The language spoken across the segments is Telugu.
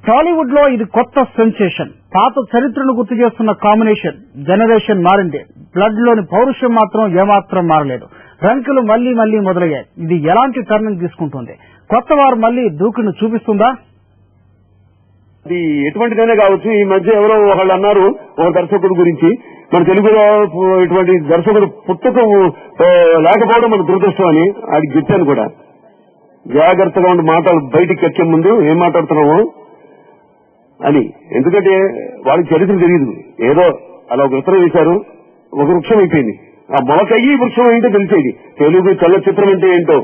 టాలీవుడ్ లో ఇది కొత్త సెన్సేషన్. పాత చరిత్రను గుర్తు చేస్తున్న కాంబినేషన్. జనరేషన్ మారింది, బ్లడ్ లోని పౌరుషం మాత్రం ఏమాత్రం మారలేదు. రంకులు మళ్లీ మళ్లీ మొదలయ్యాయి. ఇది ఎలాంటి టర్నింగ్ తీసుకుంటుంది? కొత్త వారు మళ్లీ దూకును చూపిస్తుందా? అది ఎటువంటిదైనా కావచ్చు. ఈ మధ్య ఎవరో ఒకళ్ళు అన్నారు ఒక దర్శకుడు గురించి, మన తెలుగులో ఇటువంటి దర్శకుడు పుట్టుక లేకపోవడం మన దురదృష్టం అని. అది చెప్పాను కూడా. జాగ్రత్తగా ఉండి మాటలు బయటికి ఎక్కే ముందు ఏం మాట్లాడుతున్నాము అని. ఎందుకంటే వాళ్ళకి చరిత్ర తెలియదు. ఏదో అలా ఒక ఉత్తరం వేశారు, ఒక వృక్షం అయిపోయింది. ఆ మొలకయ్యి వృక్షం ఏంటో తెలిసేది. తెలుగు చలనచిత్రం అంటే ఏంటో.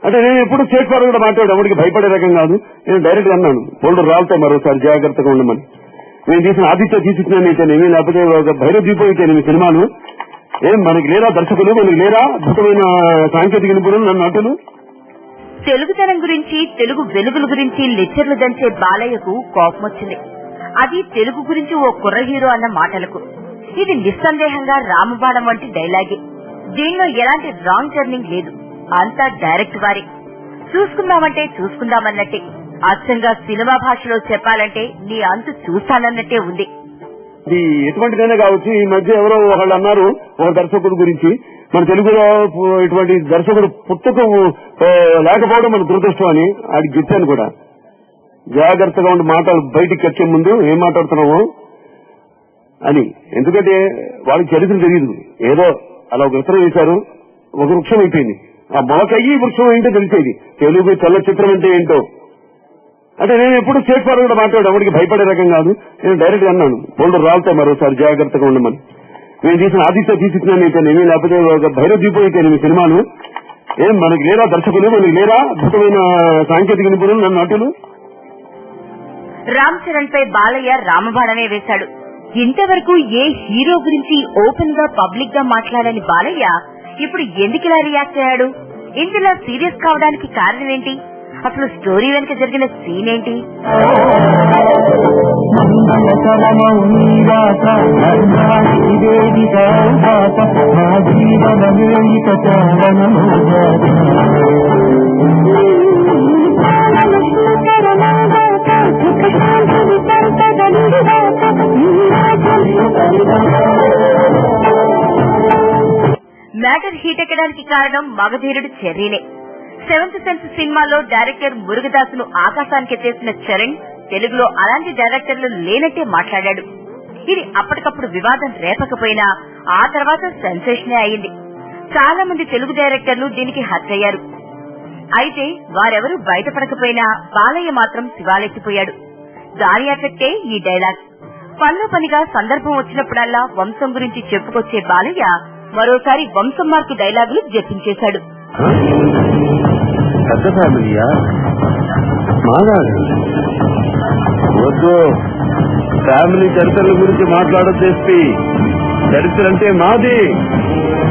అంటే నేను ఎప్పుడు స్టేట్ ఫార్వర్డ్ కూడా మాట్లాడు, ఎవరికి భయపడే రకం కాదు. నేను డైరెక్ట్ గా అన్నాను, పోల్డర్ రాలుతాయి మరోసారి జాగ్రత్తగా ఉండమని. నేను తీసిన ఆదిత్య తీసినేమి, లేకపోతే ఒక భైరవ దీపం అయితేనేమి సినిమాలు ఏం మనకి లేరా దర్శకులు, మనకి లేరా అద్భుతమైన సాంకేతిక నిపుణులు, నన్ను నటులు. తెలుగుతనం గురించి, తెలుగు వెలుగుల గురించి లెక్చర్లు దంచే బాలయ్యకు కోపం వచ్చింది. అది తెలుగు గురించి ఓ కుర్ర హీరో అన్న మాటలకు. ఇది నిస్సందేహంగా రామబాణం వంటి డైలాగే. దీనిలో ఎలాంటి రాంగ్ టర్నింగ్ లేదు. అంతా డైరెక్ట్ వారి. చూసుకుందామంటే చూసుకుందామన్నట్టే. అచ్చంగా సినిమా భాషలో చెప్పాలంటే నీ అంతు చూస్తానన్నట్టే ఉంది. ఇది ఎటువంటిదైనా కావచ్చు. ఈ మధ్య ఎవరో ఒకళ్ళు అన్నారు ఒక దర్శకుడు గురించి, మన తెలుగులో ఇటువంటి దర్శకుడు పుట్టుక లేకపోవడం మన దురదృష్టం అని. అది చెప్పాను కూడా. జాగ్రత్తగా ఉండి మాటలు బయటికి ఎక్కే ముందు ఏం మాట్లాడుతున్నాము అని. ఎందుకంటే వాళ్ళకి చరిత్ర తెలియదు. ఏదో అలా ఒక ఉత్తరం వేశారు, ఒక వృక్షం అయిపోయింది. ఆ మొలకయ్యి వృక్షం ఏంటో తెలిసేది. తెలుగు చలనచిత్రం అంటే ఏంటో. అంటే నేను ఎప్పుడు స్టేట్ ఫార్వర్డ్ కూడా మాట్లాడు, ఎవరికి భయపడే రకం కాదు. నేను డైరెక్ట్ గా అన్నాను, పోల్డర్ రాలుతాయి మరోసారి జాగ్రత్తగా ఉండమని. నేను తీసిన ఆదిత్య తీసినేమి, లేకపోతే ఒక భైరవ దీపం అయితేనేమి సినిమాలు ఏం మనకి లేరా దర్శకులు, మనకి లేరా అద్భుతమైన సాంకేతిక నిపుణులు, నన్ను నటులు. రామ్ చరణ్ పై బాలయ్య రామబాణమే వేశాడు. ఇంతవరకు ఏ హీరో గురించి ఓపెన్ గా పబ్లిక్ గా మాట్లాడని బాలయ్య ఇప్పుడు ఎందుకిలా రియాక్ట్ అయ్యాడు? ఇంతలా సీరియస్ కావడానికి కారణం ఏంటి? అసలు స్టోరీ వెనుక జరిగిన సీన్ ఏంటి? మ్యాటర్ హీట్ ఎక్కడానికి కారణం మగధీరుడు చెర్రీనే. 7th సెన్స్ సినిమాలో డైరెక్టర్ మురుగదాసును ఆకాశానికి ఎత్తేసిన చరణ్ తెలుగులో అలాంటి డైరెక్టర్లు లేనట్టే మాట్లాడాడు. ఇది అప్పటికప్పుడు వివాదం రేపకపోయినా ఆ తర్వాత సెన్సేషనే అయింది. చాలా మంది తెలుగు డైరెక్టర్లు దీనికి హత్యయ్యారు. అయితే వారెవరూ బయటపడకపోయినా బాలయ్య మాత్రం శివాలెత్తిపోయాడు. దాని ఎఫెక్టే ఈ డైలాగ్. పనిలో పనిగా సందర్భం వచ్చినప్పుడల్లా వంశం గురించి చెప్పుకొచ్చే బాలయ్య మరోసారి వంశం మార్కు డైలాగులు జపించేశాడు. పెద్ద ఫ్యామిలీయా వద్దు, ఫ్యామిలీ చరిత్రల గురించి మాట్లాడొద్దు. ఎస్పీ, చరిత్ర అంటే మాది.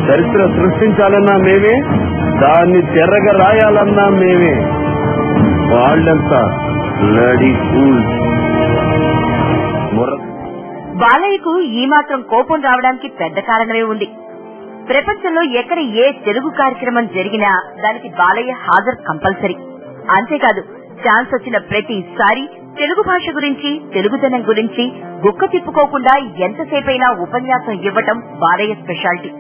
చరిత్ర సృష్టించాలన్నా మేమే, దాన్ని తెరగా రాయాలన్నా మేమే. వాళ్ళంతా లడీ ఫూల్స్. బాలయ్యకు ఈ మాత్రం కోపం రావడానికి పెద్ద కారణమే ఉంది. ప్రపంచంలో ఎక్కడ ఏ తెలుగు కార్యక్రమం జరిగినా దానికి బాలయ్య హాజరు కంపల్సరీ. అంతేకాదు, ఛాన్స్ వచ్చిన ప్రతిసారి తెలుగు భాష గురించి, తెలుగుదనం గురించి గుక్క తిప్పుకోకుండా ఎంతసేపైనా ఉపన్యాసం ఇవ్వటం బాలయ్య స్పెషాలిటీ.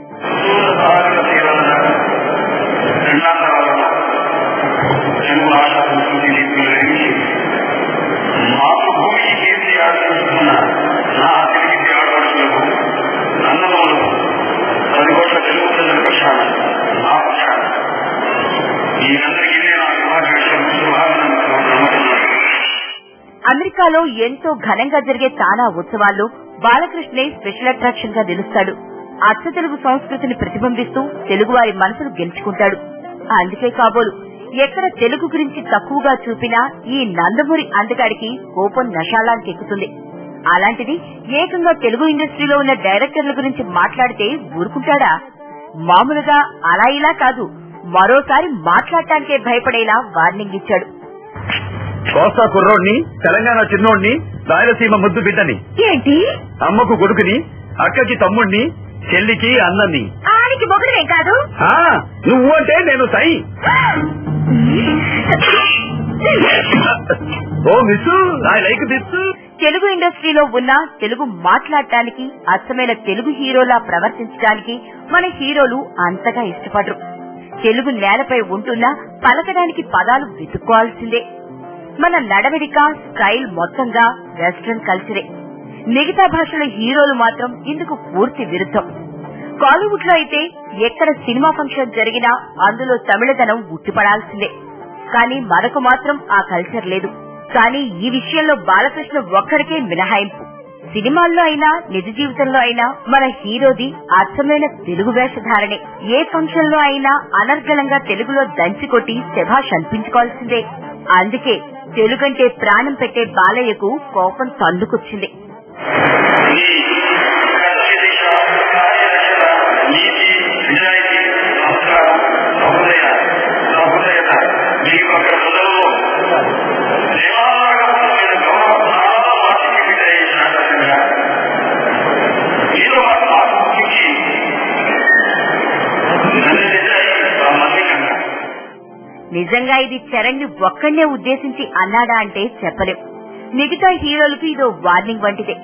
అమెరికాలో ఎంతో ఘనంగా జరిగే తానా ఉత్సవాల్లో బాలకృష్ణే స్పెషల్ అట్రాక్షన్ గా నిలుస్తాడు. అచ్చ తెలుగు సంస్కృతిని ప్రతిబింబిస్తూ తెలుగువారి మనసును గెలుచుకుంటాడు. అందుకే కాబోలు ఎక్కడ తెలుగు గురించి తక్కువగా చూపినా ఈ నందమూరి అందగాడికి కోపం నషాలానికి ఎక్కుతుంది. అలాంటిది ఏకంగా తెలుగు ఇండస్ట్రీలో ఉన్న డైరెక్టర్ల గురించి మాట్లాడితే ఊరుకుంటాడా? మామూలుగా అలా ఇలా కాదు, మరోసారి మాట్లాడటానికే భయపడేలా వార్నింగ్ ఇచ్చాడు. కోస్తా కుర్రోడ్ని, తెలంగాణ చిన్నోడ్ని, రాయలసీమ ముద్దు బిడ్డని. ఏంటి? అమ్మకు కొడుకుని, అక్కకి తమ్ముణ్ణి, చెల్లికి అన్నని. ఆనికి మొగుడువేం కాదు. నువ్వు అంటే నేను సై. Oh miss I like this. Telugu ఇండస్ట్రీలో ఉన్న తెలుగు మాట్లాడటానికి అచ్చమైన తెలుగు హీరోలా ప్రవర్తించడానికి మన హీరోలు అంతగా ఇష్టపడరు. తెలుగు నేలపై ఉంటున్నా పలకడానికి పదాలు వెతుక్కోవాల్సిందే. మన నడవడిక స్టైల్ మొత్తంగా వెస్ట్రన్ కల్చరే. మిగతా భాషల హీరోలు మాత్రం ఇందుకు పూర్తి విరుద్ధం. కాలీవుడ్ లో అయితే ఎక్కడ సినిమా ఫంక్షన్ జరిగినా అందులో తమిళదనం ఉట్టిపడాల్సిందే. కానీ మనకు మాత్రం ఆ కల్చర్ లేదు. కానీ ఈ విషయంలో బాలకృష్ణ ఒక్కడికే మినహాయింపు. సినిమాల్లో అయినా నిజ జీవితంలో అయినా మన హీరోది అచ్చమైన తెలుగు వేషధారణే. ఏ ఫంక్షన్ లో అయినా అనర్గళంగా తెలుగులో దంచికొట్టి శభాష్ అనిపించుకోవాల్సిందే. అందుకే తెలుగంటే ప్రాణం పెట్టే బాలయ్యకు కోపం తన్నుకొచ్చింది. నిజంగా ఇది చరణ్ ని ఒక్కడే ఉద్దేశించి అన్నాడా అంటే చెప్పలేం. మిగతా హీరోలకు ఇదో వార్నింగ్ వంటిదే.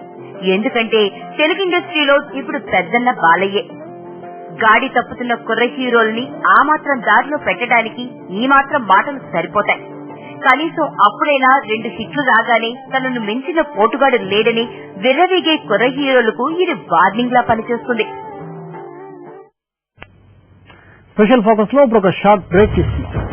ఎందుకంటే తెలుగు ఇండస్ట్రీలో ఇప్పుడు పెద్దన్న బాలయ్యే. గాడి తప్పుతున్న కుర్ర హీరోల్ని ఆ మాత్రం దారిలో పెట్టడానికి ఈ మాత్రం మాటలు సరిపోతాయి. కనీసం అప్పుడైనా 2 హిట్లు రాగానే తనను మించిన పోటుగాడు లేడని విర్రవీగే కుర్ర హీరోలకు ఇది వార్నింగ్ లా పనిచేస్తుంది. స్పెషల్ ఫోకస్ లో ఇప్పుడు ఒక షార్ట్ బ్రేక్ తీసుకున్నాం.